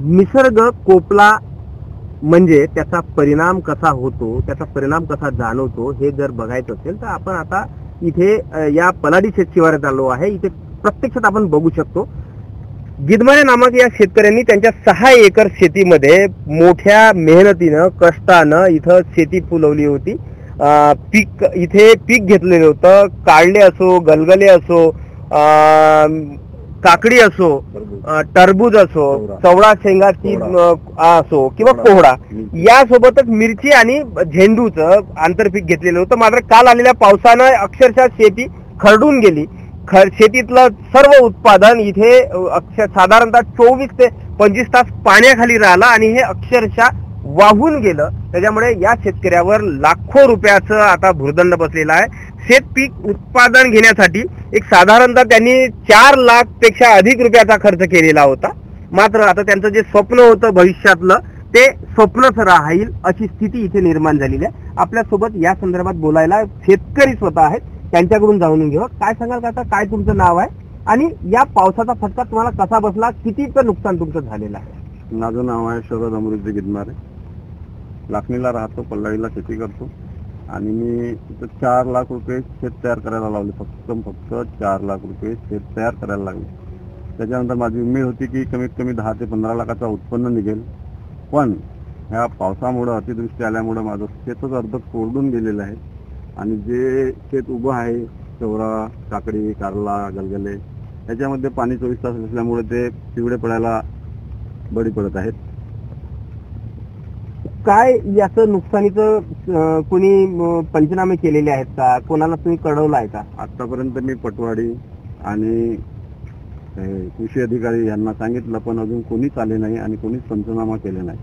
निसर्ग कोपला म्हणजे त्याचा परिणाम कसा होतो, त्याचा परिणाम कसा जाणवतो हे जर बघायचं असेल तर आपण आता इथे या पलाडी शेत शिवारात आलो आहे. इथे प्रत्यक्षात आपण बघू शकतो गिदमारे नामक या शेतकऱ्यांनी त्यांच्या 6 एकर शेतीमध्ये मोठ्या मेहनतीनं कष्टानं इथं शेती फुलवली होती. इथे पीक घेतलेलं होतं. काढले असो, गलगले असो, काकडी असो, टरबूज असो, चवडा शेंगाची असो किंवा कोहडा, यासोबतच मिरची आणि झेंडूचं आंतरपीक घेतलेलं होतं. मात्र काल आलेल्या पावसानं अक्षरशः शेती खरडून गेली. शेतीतलं सर्व उत्पादन इथे साधारणतः 24 ते 25 तास पाण्याखाली राहिलं आणि हे अक्षरशः वाहून गेलं. त्याच्यामुळे या शेतकऱ्यावर लाखो रुपयाचं आता भुर्दंड बसलेला आहे. शेतपीक उत्पादन घेण्यासाठी एक साधारणतः त्यांनी 4 लाख पेक्षा अधिक रुपयाचा खर्च केलेला होता. मात्र आता त्यांचं जे स्वप्न होतं भविष्यातलं ते स्वप्नच राहील अशी स्थिती इथे निर्माण झालेली आहे. आपल्यासोबत या संदर्भात बोलायला शेतकरी स्वतः आहेत. त्यांच्याकडून जाणून घेऊ. काय सांगाल काका, काय तुमचं नाव आहे आणि या पावसाचा फटका तुम्हाला कसा बसला, कितीचं नुकसान तुमचं झालेलं आहे? माझं नाव आहे शरद अमृतजी गिदमारे. लाखणीला राहतो, पल्लाळीला शेती करतो आणि मी इथं 4 लाख रुपये शेत तयार करायला लावले. फक्त 4 लाख रुपये शेत तयार करायला लागले. त्याच्यानंतर माझी उमेद होती की कमीत कमी 10 ते 15 लाखाचं उत्पन्न निघेल. पण ह्या पावसामुळं, अतिवृष्टी आल्यामुळं माझं शेतच अर्ध कोरडून गेलेलं आहे आणि जे शेत उभं आहे, चवरा, काकडी, कारला, गलगले, याच्यामध्ये पाणी 24 तास असल्यामुळे ते पिवळे पडायला बळी पडत आहेत. काय याचं नुकसानीचं कोणी पंचनामे केलेले आहेत का? कोणाला तुम्ही कळवलं आहे का? आतापर्यंत मी पटवाडी आणि कृषी अधिकारी यांना सांगितलं, पण अजून कोणीच आले नाही आणि कोणीच पंचनामा केले नाही.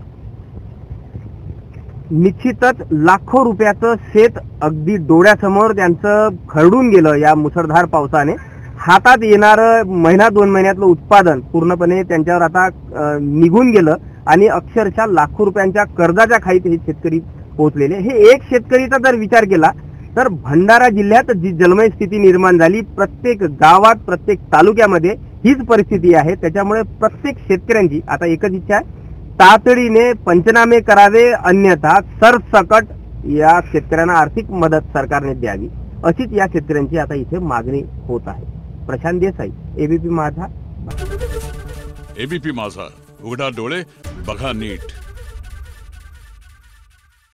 निश्चितच लाखो रुपयाचं शेत अगदी डोळ्यासमोर त्यांचं खरडून गेलं या मुसळधार पावसाने. हातात येणारं महिना 2 महिन्यातलं उत्पादन पूर्णपणे त्यांच्यावर आता निघून गेलं आणि अक्षरशः लाखो रुपयांच्या कर्जाच्या खाईत हे शेतकरी पोहोचलेले. हे एक शेतकरीचा जर विचार केला तर भंडारा जिल्ह्यात जी जलमय स्थिती निर्माण झाली, प्रत्येक गावात, प्रत्येक तालुक्यामध्ये हीच परिस्थिती आहे. त्याच्यामुळे प्रत्येक शेतकऱ्यांची आता एकच इच्छा आहे, तातडीने पंचनामे करावे, अन्यथा सरसकट या शेतकऱ्यांना आर्थिक मदत सरकारने द्यावी, अशीच या शेतकऱ्यांची आता इथे मागणी होत आहे. प्रशांत देसाई, एबीपी माझा. एबीपी माझा, उघडा डोळे बघा नीट.